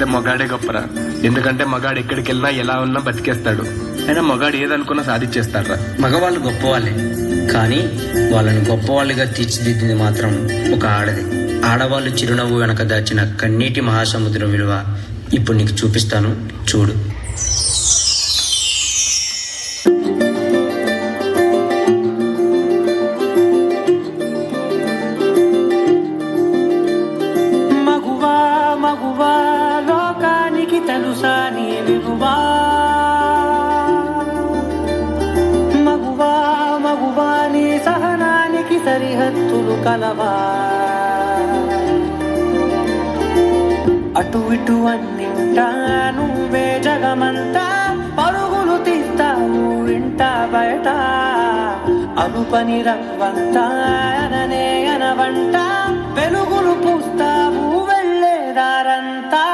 చూస్తే మగాడే గొప్పరా. ఎందుకంటే మగాడు ఎక్కడికి వెళ్ళినా ఎలా ఉన్నా బతికేస్తాడు. అయినా మగాడు ఏదనుకున్నా సాధించేస్తాడ్రా. మగవాళ్ళు గొప్పవాళ్ళే, కానీ వాళ్ళని గొప్పవాళ్ళుగా తీర్చిదిద్దింది మాత్రం ఒక ఆడది. ఆడవాళ్ళు చిరునవ్వు వెనక దాచిన కన్నీటి మహాసముద్రం విలువ ఇప్పుడు నీకు చూపిస్తాను, చూడు. మగువా మగువా లోకానికి తెలుసా నీ విలువా, మగువా మగువా నీ సహనానికి సరిహద్దులు కలవా, అటు ఇటు అన్నింటా నువ్వే జగమంతా, పరుగులు తీస్తావు ఇంట బయట, అలుపని రవ్వంతా అననే అనవంట, వెలుగులు పూస్తావు వెళ్ళేదారంతా.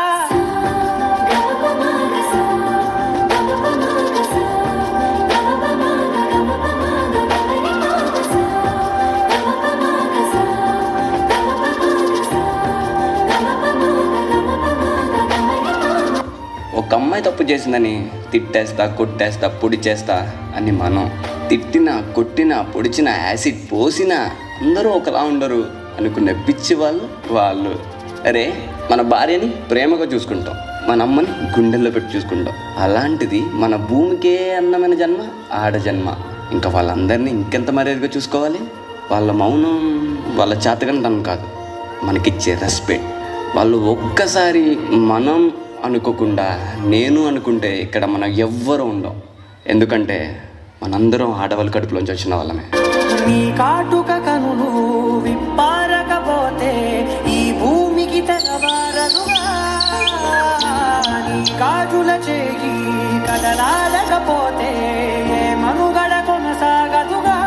ఒక అమ్మాయి తప్పు చేసిందని తిట్టేస్తా, కొట్టేస్తా, పొడి చేస్తా అని మనం తిట్టినా, కొట్టినా, పొడిచినా, యాసిడ్ పోసినా అందరూ ఒకలా ఉండరు అనుకునే పిచ్చి వాళ్ళు. అరే, మన భార్యని ప్రేమగా చూసుకుంటాం, మన అమ్మని గుండెల్లో పెట్టి చూసుకుంటాం. అలాంటిది మన భూమికే అందమైన జన్మ ఆడ జన్మ. ఇంకా వాళ్ళందరినీ ఇంకెంత మర్యాదగా చూసుకోవాలి. వాళ్ళ మౌనం వాళ్ళ చేతకంటం కాదు, మనకిచ్చే రెస్పెక్ట్. వాళ్ళు ఒక్కసారి మనం అనుకోకుండా నేను అనుకుంటే ఇక్కడ మనం ఎవ్వరూ ఉండం. ఎందుకంటే మనందరం ఆడవాళ్ళ కడుపులోంచి వచ్చిన వాళ్ళమే. నీ కాటుక కనులు విప్పారకపోతే ఈ భూమికి తెగవారదుగా, నీ గాజుల చేయి కదలాడకపోతే ఏ మనుగడ కొనసాగదుగా,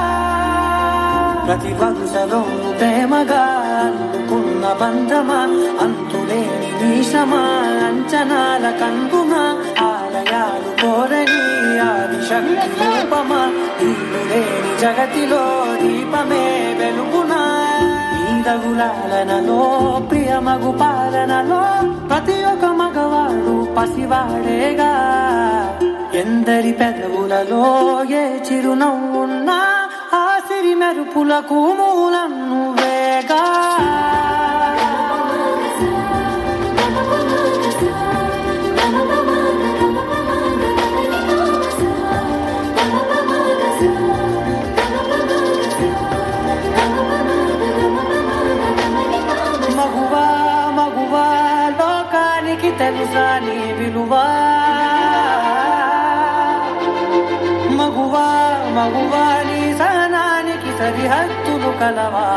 ప్రతి వరుసలో ప్రేమగా అందుకున్న బంధమా, అంతులేని నీశమా, అంచనాల కందుమా, ఆలయాలు కోరని ఆదిశక్తి రూపమా, ఇల్లు లేని జగతిలో దీపమే వెలుగునా, నీదగులాలనలో ప్రియమగు పాలనలో ప్రతి ఒక్క మగవాడు పసివాడేగా, ఎందరి పెదవులలో ఏ చిరునవ్వున్నా ఆ సిరి మెరుపులకు మూలం నువ్వేగా. మగువా మగువా లోకానికి తెలుసా నీ విలువా, మగువా మగువా నీ సహనానికి సరిహద్దులు కలవా.